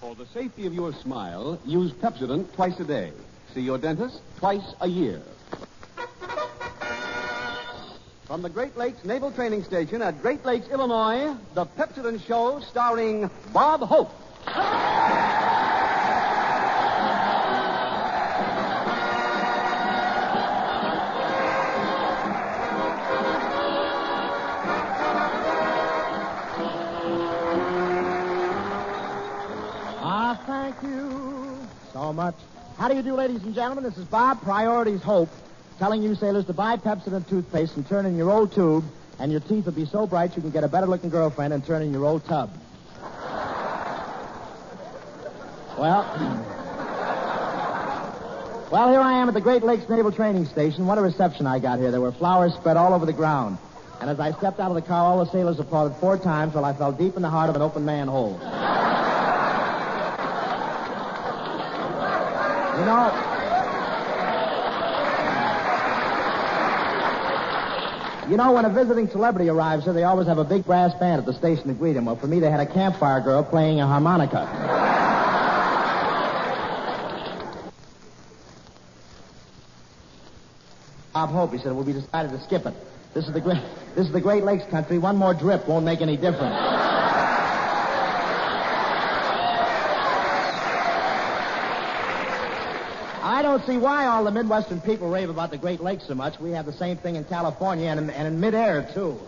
For the safety of your smile, use Pepsodent twice a day. See your dentist twice a year. From the Great Lakes Naval Training Station at Great Lakes, Illinois, the Pepsodent Show starring Bob Hope. Thank you so much. How do you do, ladies and gentlemen? This is Bob, Priorities Hope, telling you sailors to buy Pepsodent toothpaste and turn in your old tube, and your teeth will be so bright you can get a better-looking girlfriend and turn in your old tub. Well, here I am at the Great Lakes Naval Training Station. What a reception I got here. There were flowers spread all over the ground. And as I stepped out of the car, all the sailors applauded 4 times while I fell deep in the heart of an open manhole. You know, when a visiting celebrity arrives here, they always have a big brass band at the station to greet him. Well, for me, they had a campfire girl playing a harmonica. Bob Hope, he said, well, we decided to skip it. This is the Great Lakes country. One more drip won't make any difference. I don't see why all the Midwestern people rave about the Great Lakes so much. We have the same thing in California and in midair, too.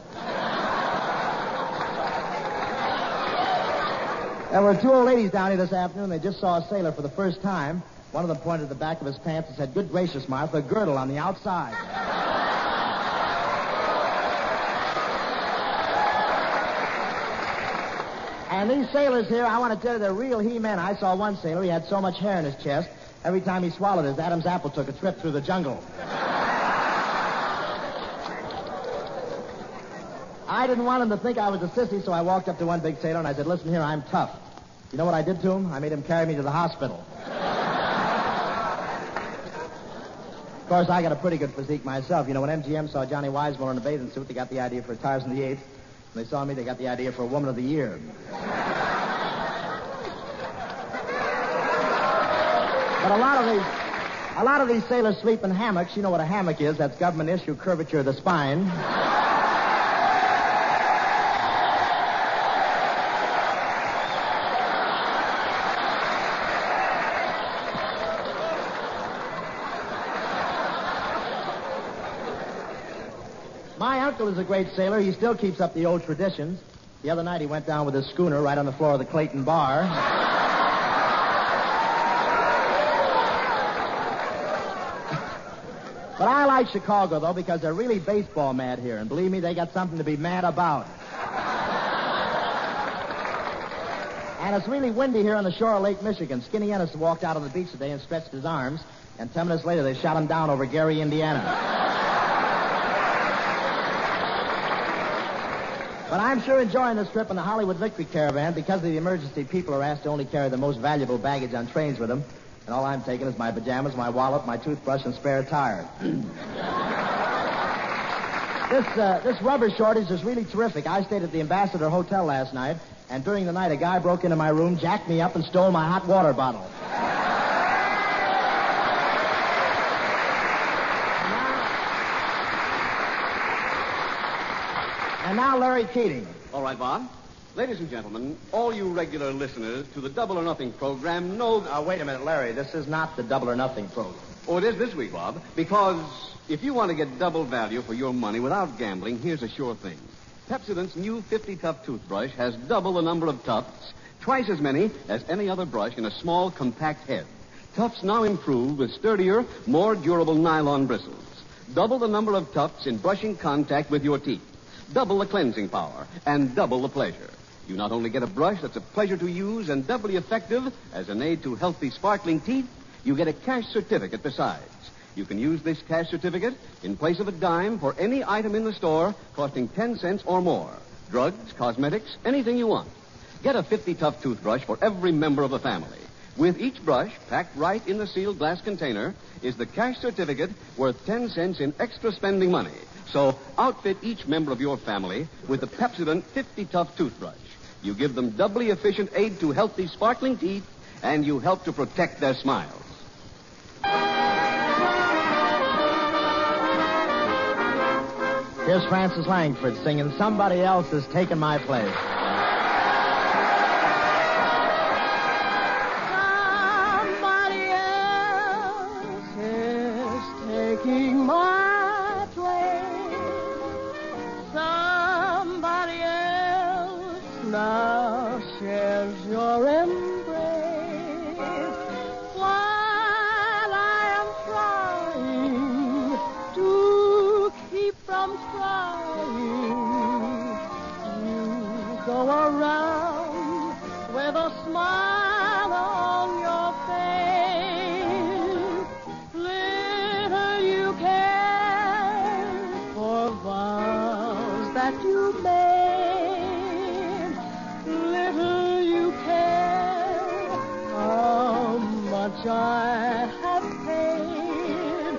There were 2 old ladies down here this afternoon. They just saw a sailor for the first time. One of them pointed at the back of his pants and said, "Good gracious, Martha, a girdle on the outside." And these sailors here, I want to tell you, they're real he-men. I saw one sailor. He had so much hair in his chest. Every time he swallowed, his Adam's apple took a trip through the jungle. I didn't want him to think I was a sissy, so I walked up to one big sailor and I said, "Listen here, I'm tough." You know what I did to him? I made him carry me to the hospital. Of course, I got a pretty good physique myself. You know, when MGM saw Johnny Weissmuller in a bathing suit, they got the idea for Tarzan the Eighth. When they saw me, they got the idea for a Woman of the Year. But a lot of these sailors sleep in hammocks. You know what a hammock is? That's government issue curvature of the spine. My uncle is a great sailor. He still keeps up the old traditions. The other night he went down with his schooner right on the floor of the Clayton Bar. But I like Chicago, though, because they're really baseball mad here. And believe me, they got something to be mad about. And it's really windy here on the shore of Lake Michigan. Skinny Ennis walked out on the beach today and stretched his arms. And 10 minutes later, they shot him down over Gary, Indiana. But I'm sure enjoying this trip in the Hollywood Victory Caravan. Because of the emergency, people are asked to only carry the most valuable baggage on trains with them. And all I'm taking is my pajamas, my wallet, my toothbrush, and spare tire. This rubber shortage is really terrific. I stayed at the Ambassador Hotel last night, and during the night, a guy broke into my room, jacked me up, and stole my hot water bottle. And now Larry Keating. All right, Bob. Ladies and gentlemen, all you regular listeners to the Double or Nothing program know... Wait a minute, Larry. This is not the Double or Nothing program. Oh, it is this week, Bob. Because if you want to get double value for your money without gambling, here's a sure thing. Pepsodent's new 50-Tuft toothbrush has double the number of tufts, twice as many as any other brush in a small, compact head. Tufts now improved with sturdier, more durable nylon bristles. Double the number of tufts in brushing contact with your teeth. Double the cleansing power and double the pleasure. You not only get a brush that's a pleasure to use and doubly effective as an aid to healthy, sparkling teeth, you get a cash certificate besides. You can use this cash certificate in place of a dime for any item in the store costing 10 cents or more. Drugs, cosmetics, anything you want. Get a 50-Tuft toothbrush for every member of the family. With each brush, packed right in the sealed glass container, is the cash certificate worth 10 cents in extra spending money. So outfit each member of your family with the Pepsodent 50-Tuft toothbrush. You give them doubly efficient aid to healthy, sparkling teeth, and you help to protect their smiles. Here's Francis Langford singing Somebody Else Has Taken My Place. Somebody else is taking my place. Somebody else now shares your embrace. While I am trying to keep from crying, you go around with a smile on your face. Little you care for vows that you made. Little you care how much I have paid.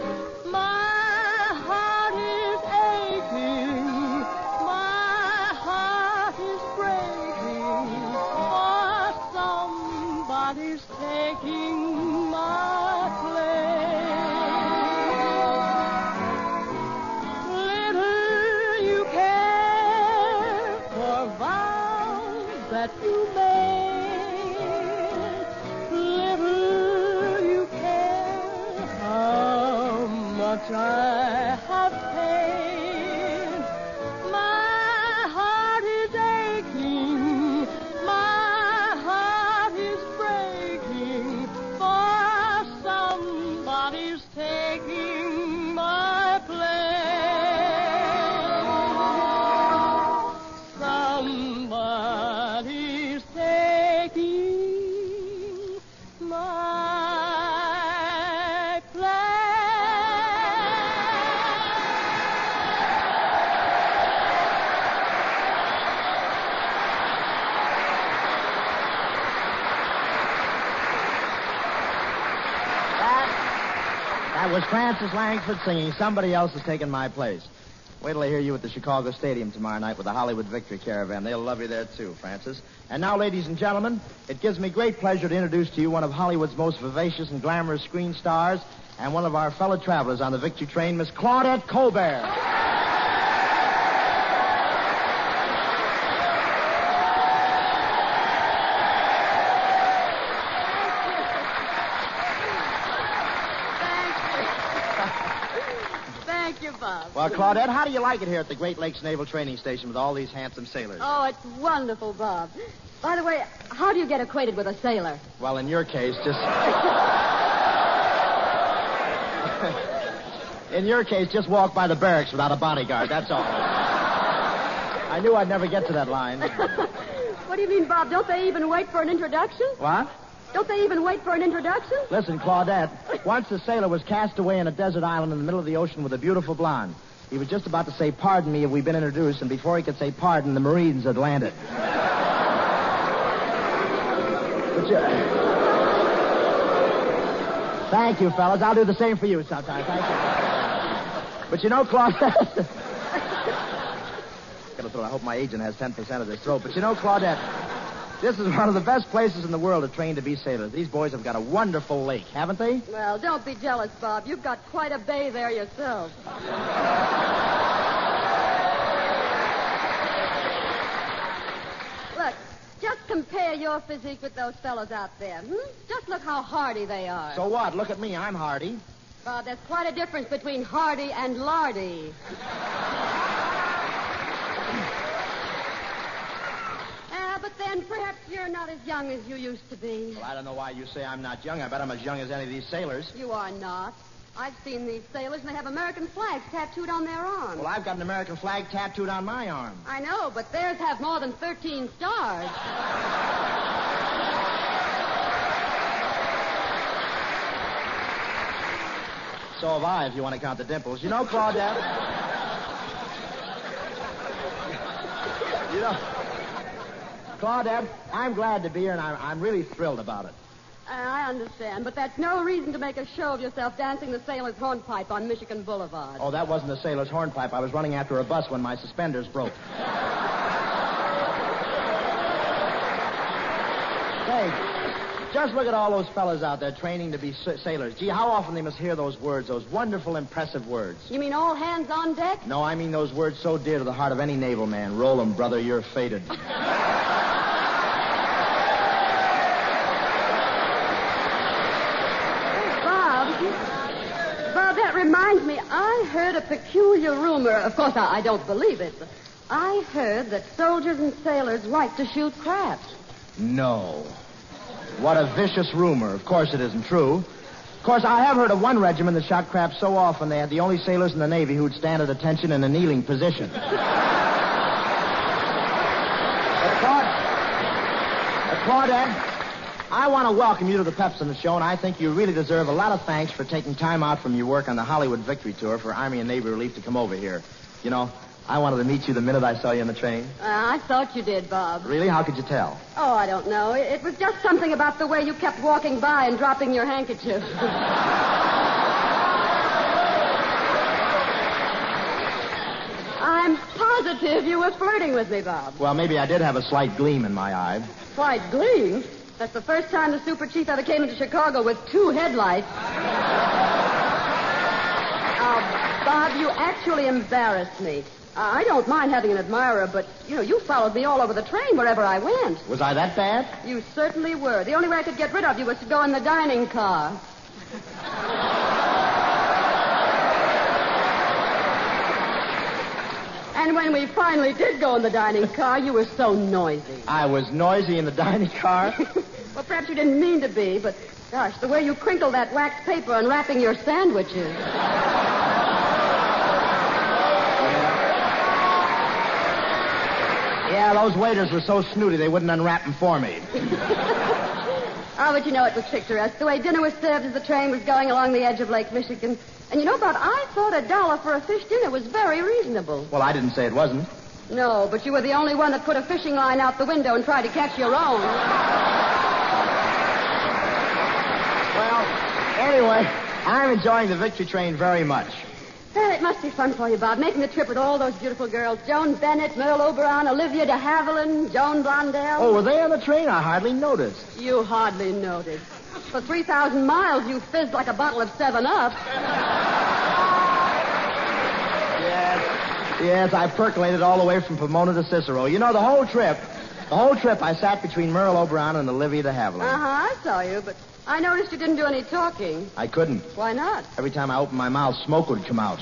My heart is aching. My heart is breaking. For somebody's taking my place. Little you care for vows that you made. Little you care how much I have paid. My heart is aching. My heart is breaking. For somebody's taking my place. Somebody's taking my place. That was Francis Langford singing Somebody Else Has Taken My Place. Wait till I hear you at the Chicago Stadium tomorrow night with the Hollywood Victory Caravan. They'll love you there, too, Francis. And now, ladies and gentlemen, it gives me great pleasure to introduce to you one of Hollywood's most vivacious and glamorous screen stars and one of our fellow travelers on the Victory train, Miss Claudette Colbert. Thank you, Bob. Well, Claudette, how do you like it here at the Great Lakes Naval Training Station with all these handsome sailors? Oh, it's wonderful, Bob. By the way, how do you get acquainted with a sailor? Well, in your case, just... In your case, just walk by the barracks without a bodyguard, that's all. I knew I'd never get to that line. What do you mean, Bob? Don't they even wait for an introduction? What? Don't they even wait for an introduction? Listen, Claudette, once a sailor was cast away in a desert island in the middle of the ocean with a beautiful blonde. He was just about to say, "Pardon me, have we been introduced?" And before he could say pardon, the Marines had landed. Thank you, fellas. I'll do the same for you sometime. Thank you. But you know, Claudette... I hope my agent has 10% of this throat. But you know, Claudette, this is one of the best places in the world to train to be sailors. These boys have got a wonderful lake, haven't they? Well, don't be jealous, Bob. You've got quite a bay there yourself. Look, just compare your physique with those fellows out there. Just look how hardy they are. So what? Look at me. I'm hardy. Bob, there's quite a difference between hardy and lardy. But then perhaps you're not as young as you used to be. Well, I don't know why you say I'm not young. I bet I'm as young as any of these sailors. You are not. I've seen these sailors, and they have American flags tattooed on their arms. Well, I've got an American flag tattooed on my arm. I know, but theirs have more than 13 stars. So have I, if you want to count the dimples. You know, Claudette... Claudette, I'm glad to be here, and I'm really thrilled about it. I understand, but that's no reason to make a show of yourself dancing the sailor's hornpipe on Michigan Boulevard. Oh, that wasn't a sailor's hornpipe. I was running after a bus when my suspenders broke. Say, just look at all those fellas out there training to be sailors. Gee, how often they must hear those words, those wonderful, impressive words. You mean all hands on deck? No, I mean those words so dear to the heart of any naval man. Roll 'em, brother, you're fated. Bob, that reminds me, I heard a peculiar rumor. Of course, I don't believe it, but I heard that soldiers and sailors like to shoot craps. No. What a vicious rumor. Of course it isn't true. Of course, I have heard of one regiment that shot craps so often they had the only sailors in the Navy who'd stand at attention in a kneeling position. Claudette, I want to welcome you to the Pepsin Show, and I think you really deserve a lot of thanks for taking time out from your work on the Hollywood Victory Tour for Army and Navy Relief to come over here. You know, I wanted to meet you the minute I saw you on the train. I thought you did, Bob. Really? How could you tell? Oh, I don't know. It was just something about the way you kept walking by and dropping your handkerchief. I'm positive you were flirting with me, Bob. Well, maybe I did have a slight gleam in my eye. Slight gleam? That's the first time the super chief ever came into Chicago with 2 headlights. Bob, you actually embarrassed me. I don't mind having an admirer, but, you followed me all over the train wherever I went. Was I that bad? You certainly were. The only way I could get rid of you was to go in the dining car. And when we finally did go in the dining car, you were so noisy. I was noisy in the dining car? Well, perhaps you didn't mean to be, but, gosh, the way you crinkled that wax paper unwrapping your sandwiches. Yeah, those waiters were so snooty they wouldn't unwrap them for me. Oh, but it was picturesque. The way dinner was served as the train was going along the edge of Lake Michigan. And Bob, I thought $1 for a fish dinner was very reasonable. Well, I didn't say it wasn't. No, but you were the only one that put a fishing line out the window and tried to catch your own. Well, anyway, I'm enjoying the Victory Train very much. Well, it must be fun for you, Bob, making the trip with all those beautiful girls. Joan Bennett, Merle Oberon, Olivia de Havilland, Joan Blondell. Oh, were they on the train? I hardly noticed. You hardly noticed. For 3,000 miles, you fizzed like a bottle of 7-Up. Yes, I percolated all the way from Pomona to Cicero. The whole trip I sat between Merle Oberon and Olivia de Havilland. Uh-huh, I saw you, but I noticed you didn't do any talking. I couldn't. Why not? Every time I opened my mouth, smoke would come out.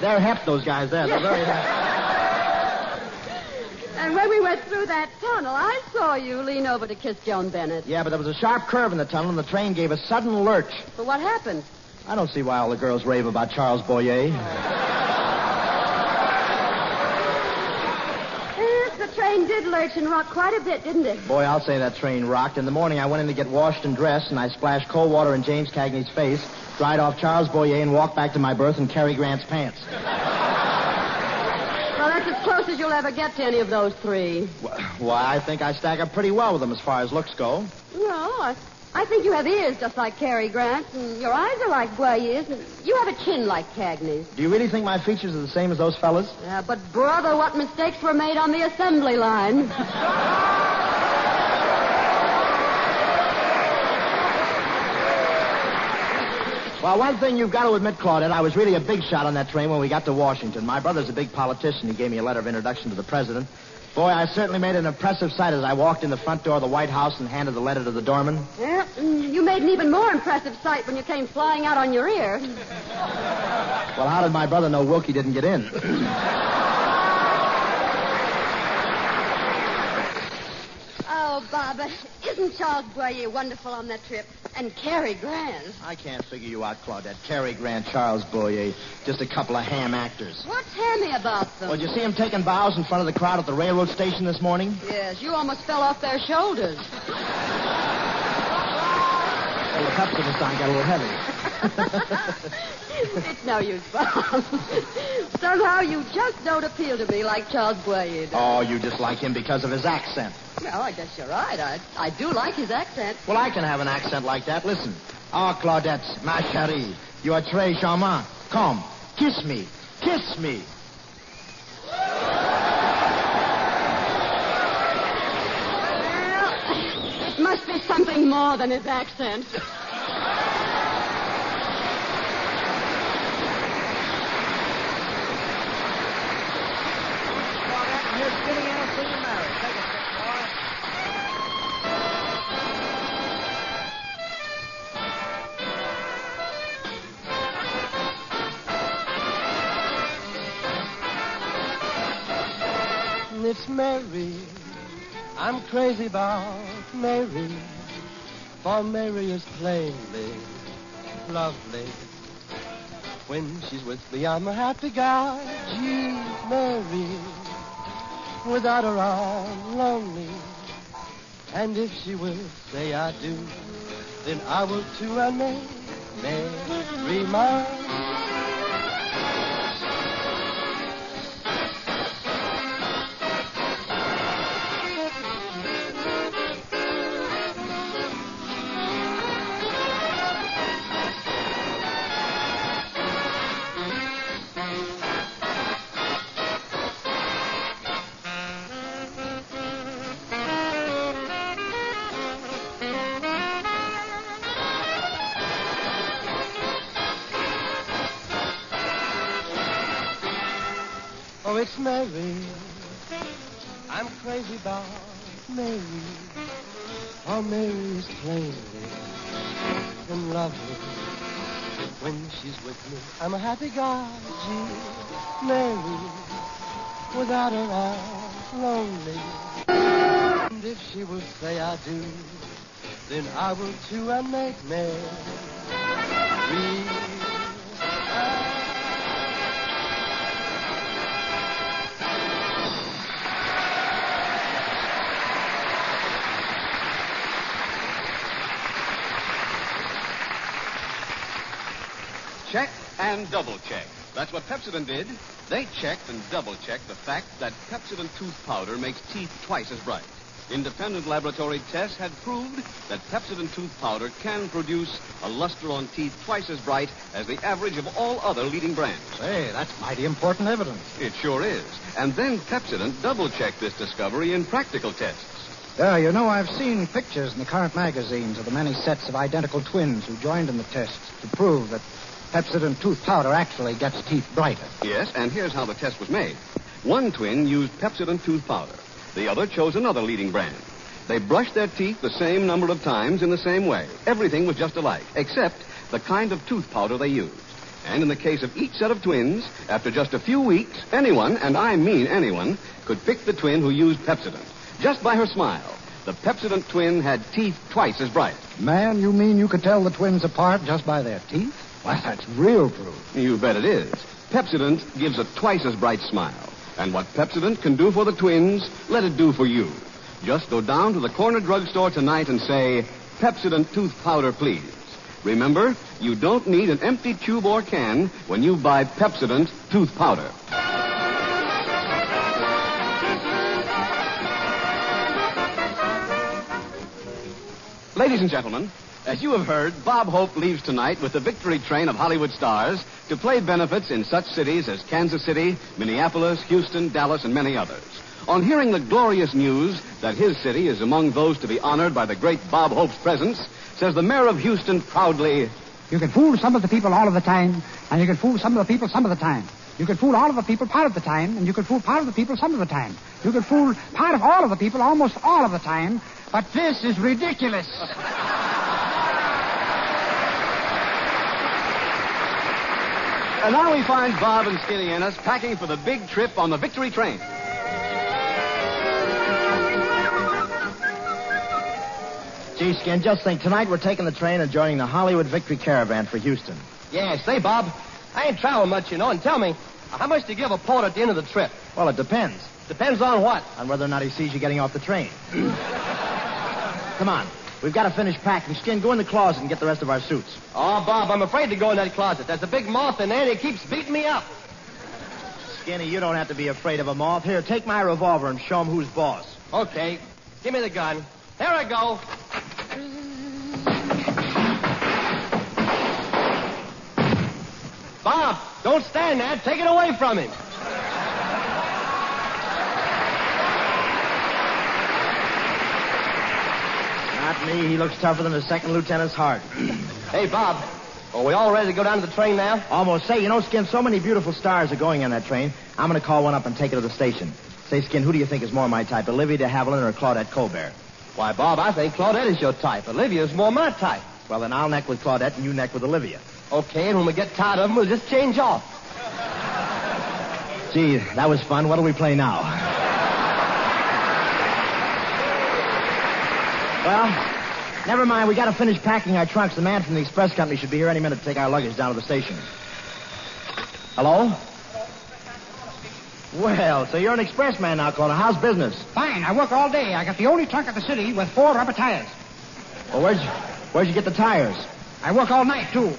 They're hep, those guys there. They're very hep. And when we went through that tunnel, I saw you lean over to kiss Joan Bennett. Yeah, but there was a sharp curve in the tunnel, and the train gave a sudden lurch. But what happened? I don't see why all the girls rave about Charles Boyer. Yes, the train did lurch and rock quite a bit, didn't it? Boy, I'll say that train rocked. In the morning, I went in to get washed and dressed, and I splashed cold water in James Cagney's face, dried off Charles Boyer, and walked back to my berth in Cary Grant's pants. Well, that's as close as you'll ever get to any of those 3. Why, I think I stack up pretty well with them as far as looks go. No, I think you have ears just like Cary Grant's, and your eyes are like Boyer's, and you have a chin like Cagney's. Do you really think my features are the same as those fellas? Yeah, but brother, what mistakes were made on the assembly line. Well, one thing you've got to admit, Claudette, I was really a big shot on that train when we got to Washington. My brother's a big politician. He gave me a letter of introduction to the president. Boy, I certainly made an impressive sight as I walked in the front door of the White House and handed the letter to the doorman. Yeah, you made an even more impressive sight when you came flying out on your ear. Well, how did my brother know Wilkie didn't get in? Oh, Bob, isn't Charles Boyer wonderful on that trip? And Cary Grant. I can't figure you out, Claudette. Cary Grant, Charles Boyer, just a couple of ham actors. What's hammy about them? Well, did you see him taking bows in front of the crowd at the railroad station this morning? Yes, you almost fell off their shoulders. Well, the Pepsi sign got a little heavy. It's no use, Bob. Somehow you just don't appeal to me like Charles Boyer does. Oh, you just like him because of his accent. Well, I guess you're right. I do like his accent. Well, I can have an accent like that. Listen. Ah, Claudette, ma chérie, you are très charmant. Come, Kiss me. Kiss me. It must be something more than his accent. Here's Skinny Anna singing Mary. Take a sip, boy. It's Mary. I'm crazy about Mary. For Mary is plainly lovely. When she's with me, I'm a happy guy. Gee, Mary. Without her, I'm lonely. And if she will say I do, then I will too, and Mary mine. Oh, it's Mary. I'm crazy about Mary. Oh, Mary's plainly and lovely. When she's with me, I'm a happy guy. Gee, Mary. Without her, I'm lonely. And if she will say I do, then I will too, and make Mary. Check and double check. That's what Pepsodent did. They checked and double checked the fact that Pepsodent tooth powder makes teeth twice as bright. Independent laboratory tests had proved that Pepsodent tooth powder can produce a luster on teeth twice as bright as the average of all other leading brands. Hey, that's mighty important evidence. It sure is. And then Pepsodent double-checked this discovery in practical tests. You know, I've seen pictures in the current magazines of the many sets of identical twins who joined in the tests to prove that Pepsodent tooth powder actually gets teeth brighter. Yes, and here's how the test was made. One twin used Pepsodent tooth powder. The other chose another leading brand. They brushed their teeth the same number of times in the same way. Everything was just alike, except the kind of tooth powder they used. And in the case of each set of twins, after just a few weeks, anyone, and I mean anyone, could pick the twin who used Pepsodent. Just by her smile, the Pepsodent twin had teeth twice as bright. Man, you mean you could tell the twins apart just by their teeth? Well, that's real proof. You bet it is. Pepsodent gives a twice as bright smile. And what Pepsodent can do for the twins, let it do for you. Just go down to the corner drugstore tonight and say, Pepsodent tooth powder, please. Remember, you don't need an empty tube or can when you buy Pepsodent tooth powder. Ladies and gentlemen, as you have heard, Bob Hope leaves tonight with the victory train of Hollywood stars to play benefits in such cities as Kansas City, Minneapolis, Houston, Dallas, and many others. On hearing the glorious news that his city is among those to be honored by the great Bob Hope's presence, says the mayor of Houston proudly, You can fool some of the people all of the time, and you can fool some of the people some of the time. You can fool all of the people part of the time, and you can fool part of the people some of the time. You can fool part of all of the people almost all of the time, but this is ridiculous. And now we find Bob and Skinny Ennis packing for the big trip on the victory train. Gee, Skin, just think. Tonight we're taking the train and joining the Hollywood Victory Caravan for Houston. Yeah, say, Bob, I ain't traveling much, you know, and tell me, how much do you give a port at the end of the trip? Well, it depends. Depends on what? On whether or not he sees you getting off the train. Come on. We've got to finish packing. Skin, go in the closet and get the rest of our suits. Oh, Bob, I'm afraid to go in that closet. There's a big moth in there, and it keeps beating me up. Skinny, you don't have to be afraid of a moth. Here, take my revolver and show him who's boss. Okay. Give me the gun. Here I go. Bob, don't stand there. Take it away from him. Not me. He looks tougher than the second lieutenant's heart. Hey, Bob, are we all ready to go down to the train now? Almost. Say, Skin, so many beautiful stars are going on that train. I'm going to call one up and take it to the station. Say, Skin, who do you think is more my type, Olivia de Havilland or Claudette Colbert? Why, Bob, I think Claudette is your type. Olivia's more my type. Well, then I'll neck with Claudette and you neck with Olivia. Okay, and when we get tired of them, we'll just change off. Gee, that was fun. What'll we play now? Well, never mind. We got to finish packing our trunks. The man from the express company should be here any minute to take our luggage down to the station. Hello? Well, so you're an express man now, Connor. How's business? Fine. I work all day. I got the only trunk at the city with 4 rubber tires. Well, where'd you get the tires? I work all night, too.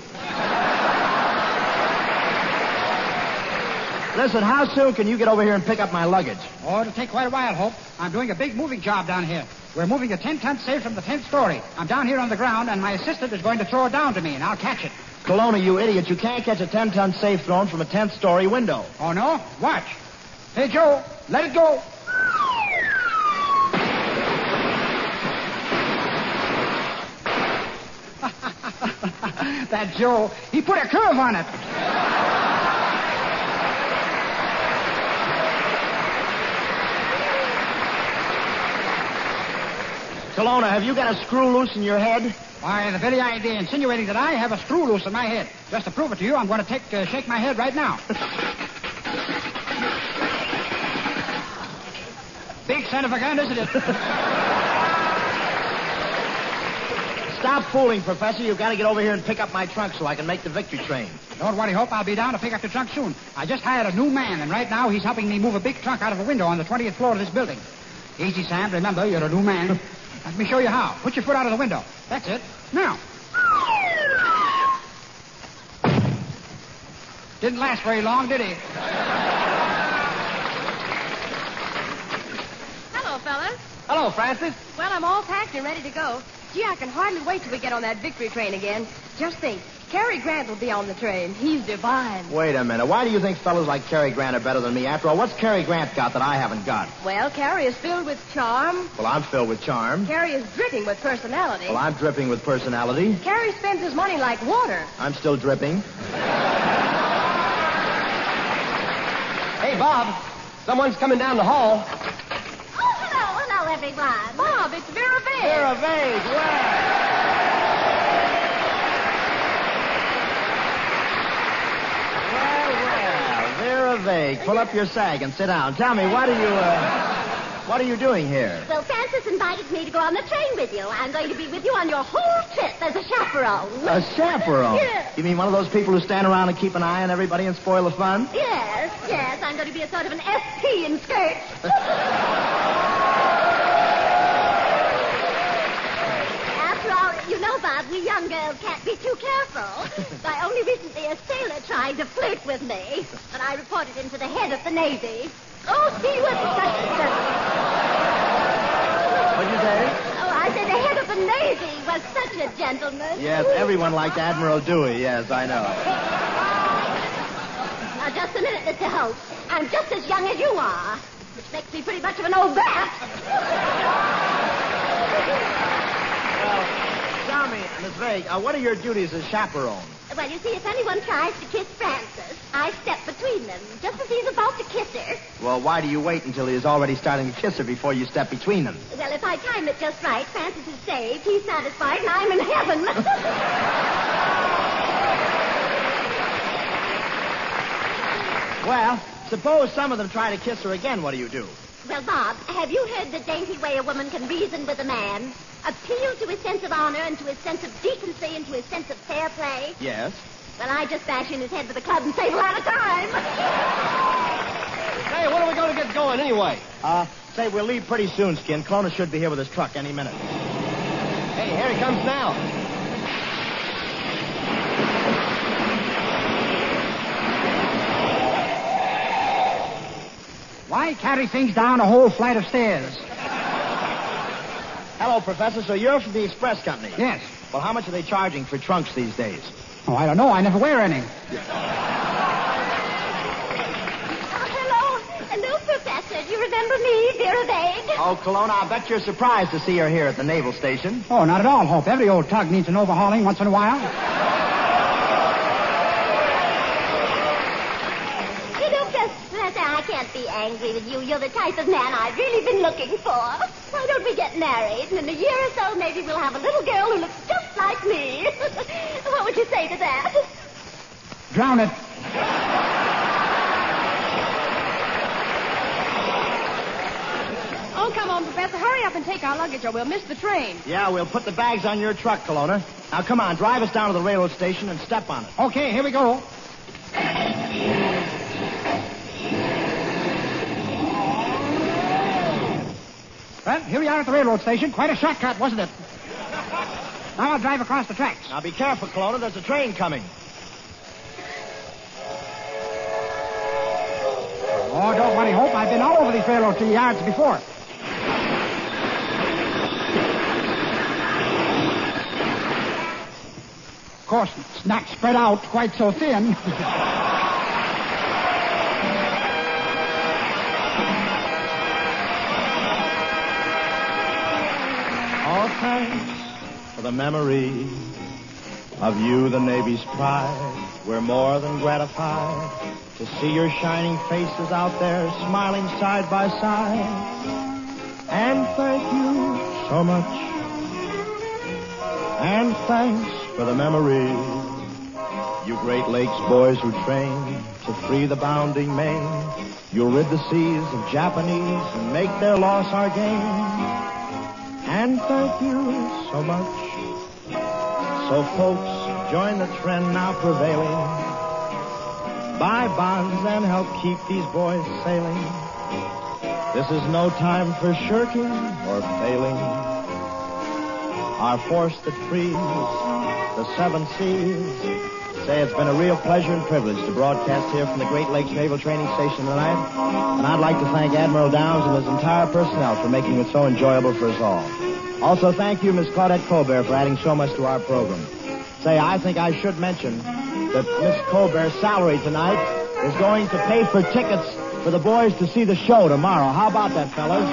Listen, how soon can you get over here and pick up my luggage? Oh, it'll take quite a while, Hope. I'm doing a big moving job down here. We're moving a 10-ton safe from the 10th story. I'm down here on the ground, and my assistant is going to throw it down to me, and I'll catch it. Kelowna, you idiot. You can't catch a 10-ton safe thrown from a 10th story window. Oh, no? Watch. Hey, Joe, let it go. That Joe, he put a curve on it. Kelowna, have you got a screw loose in your head? Why, the very idea insinuating that I have a screw loose in my head. Just to prove it to you, I'm going to shake my head right now. Big son of a gun, isn't it? Stop fooling, Professor. You've got to get over here and pick up my trunk so I can make the victory train. Don't worry, Hope. I'll be down to pick up the trunk soon. I just hired a new man, and right now he's helping me move a big trunk out of a window on the 20th floor of this building. Easy, Sam. Remember, you're a new man. Let me show you how. Put your foot out of the window. That's it. Now. Didn't last very long, did he? Hello, fellas. Hello, Francis. Well, I'm all packed and ready to go. Gee, I can hardly wait till we get on that victory train again. Just think, Cary Grant will be on the train. He's divine. Wait a minute. Why do you think fellas like Cary Grant are better than me? After all, what's Cary Grant got that I haven't got? Well, Cary is filled with charm. Well, I'm filled with charm. Cary is dripping with personality. Well, I'm dripping with personality. Cary spends his money like water. I'm still dripping. Hey, Bob, someone's coming down the hall. Oh, hello, everyone. Bob, it's Vera Vane. Vera Vane, well, Vera Vane, pull up your sag and sit down. Tell me, what are you doing here? Well, Francis invited me to go on the train with you. I'm going to be with you on your whole trip as a chaperone. A chaperone? Yes. You mean one of those people who stand around and keep an eye on everybody and spoil the fun? Yes. I'm going to be a sort of an SP in skirts. After all, you know, Bob, we young girls can't be too careful. Why, only recently a sailor tried to flirt with me, but I reported him to the head of the Navy. Oh, he was such a... What'd you say? Oh, I said the head of the Navy was such a gentleman. Yes, everyone liked Admiral Dewey. Yes, I know. Now, just a minute, Mr. Hope. I'm just as young as you are, which makes me pretty much of an old bat. Well, tell me, Miss Vague, what are your duties as chaperone? Well, you see, if anyone tries to kiss Francis, I step between them, just as he's about to kiss her. Well, why do you wait until he is already starting to kiss her before you step between them? Well, if I time it just right, Francis is saved, he's satisfied, and I'm in heaven. Well, suppose some of them try to kiss her again, what do you do? Well, Bob, have you heard the dainty way a woman can reason with a man? Appeal to his sense of honor and to his sense of decency and to his sense of fair play? Yes. Well, I just bash in his head with a club and save a lot of time. Hey, when are we going to get going anyway? Say, we'll leave pretty soon, Skin. Clona should be here with his truck any minute. Hey, here he comes now. Why carry things down a whole flight of stairs? Hello, Professor. So you're from the express company? Yes. Well, how much are they charging for trunks these days? Oh, I don't know. I never wear any. Oh, Kelowna, I bet you're surprised to see her here at the Naval Station. Oh, not at all, Hope. Every old tug needs an overhauling once in a while. You know, Professor, I can't be angry with you. You're the type of man I've really been looking for. Why don't we get married? And in a year or so, maybe we'll have a little girl who looks just like me. What would you say to that? Drown it. Oh, come on, Professor. Hurry up and take our luggage or we'll miss the train. Yeah, we'll put the bags on your truck, Kelowna. Now, come on, drive us down to the railroad station and step on it. Okay, here we go. Well, here we are at the railroad station. Quite a shortcut, wasn't it? Now I'll drive across the tracks. Now, be careful, Kelowna. There's a train coming. Oh, don't worry, Hope. I've been all over these railroad yards before. Of course, it's not spread out quite so thin. All thanks for the memory of you, the Navy's pride. We're more than gratified to see your shining faces out there smiling side by side. And thank you so much. And thanks for the memory. You Great Lakes boys who train to free the bounding Maine. You'll rid the seas of Japanese and make their loss our gain. And thank you so much. So folks, join the trend now prevailing. Buy bonds and help keep these boys sailing. This is no time for shirking or failing. Our force that frees the seven seas. Say it's been a real pleasure and privilege to broadcast here from the Great Lakes Naval Training Station tonight. And I'd like to thank Admiral Downs and his entire personnel for making it so enjoyable for us all. Also, thank you, Miss Claudette Colbert, for adding so much to our program. Say, I think I should mention that Miss Colbert's salary tonight is going to pay for tickets for the boys to see the show tomorrow. How about that, fellas?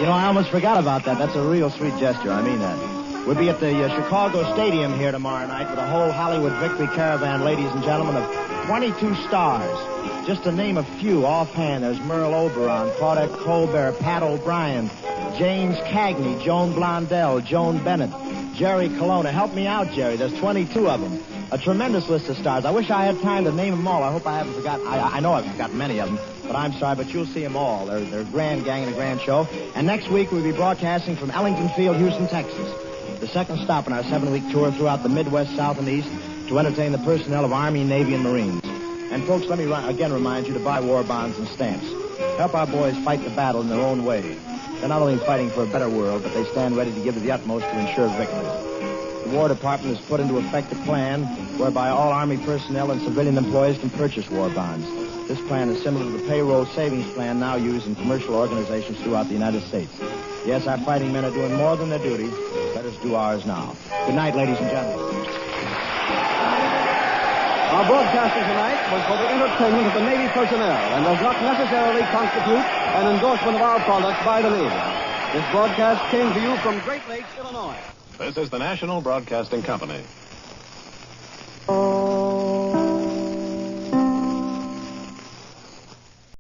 You know, I almost forgot about that. That's a real sweet gesture. I mean that. We'll be at the Chicago Stadium here tomorrow night with a whole Hollywood Victory Caravan, ladies and gentlemen, of 22 stars. Just to name a few offhand, there's Merle Oberon, Claudette Colbert, Pat O'Brien, James Cagney, Joan Blondell, Joan Bennett, Jerry Colonna. Help me out, Jerry. There's 22 of them. A tremendous list of stars. I wish I had time to name them all. I hope I haven't forgotten. I know I've forgotten many of them, but I'm sorry, but you'll see them all. They're a grand gang and a grand show. And next week we'll be broadcasting from Ellington Field, Houston, Texas. The second stop in our 7-week tour throughout the Midwest, South, and East to entertain the personnel of Army, Navy, and Marines. And folks, let me again remind you to buy war bonds and stamps. Help our boys fight the battle in their own way. They're not only fighting for a better world, but they stand ready to give the utmost to ensure victory. The War Department has put into effect a plan whereby all Army personnel and civilian employees can purchase war bonds. This plan is similar to the payroll savings plan now used in commercial organizations throughout the United States. Yes, our fighting men are doing more than their duty. Let us do ours now. Good night, ladies and gentlemen. Our broadcasting tonight was for the entertainment of the Navy personnel and does not necessarily constitute an endorsement of our products by the Navy. This broadcast came to you from Great Lakes, Illinois. This is the National Broadcasting Company.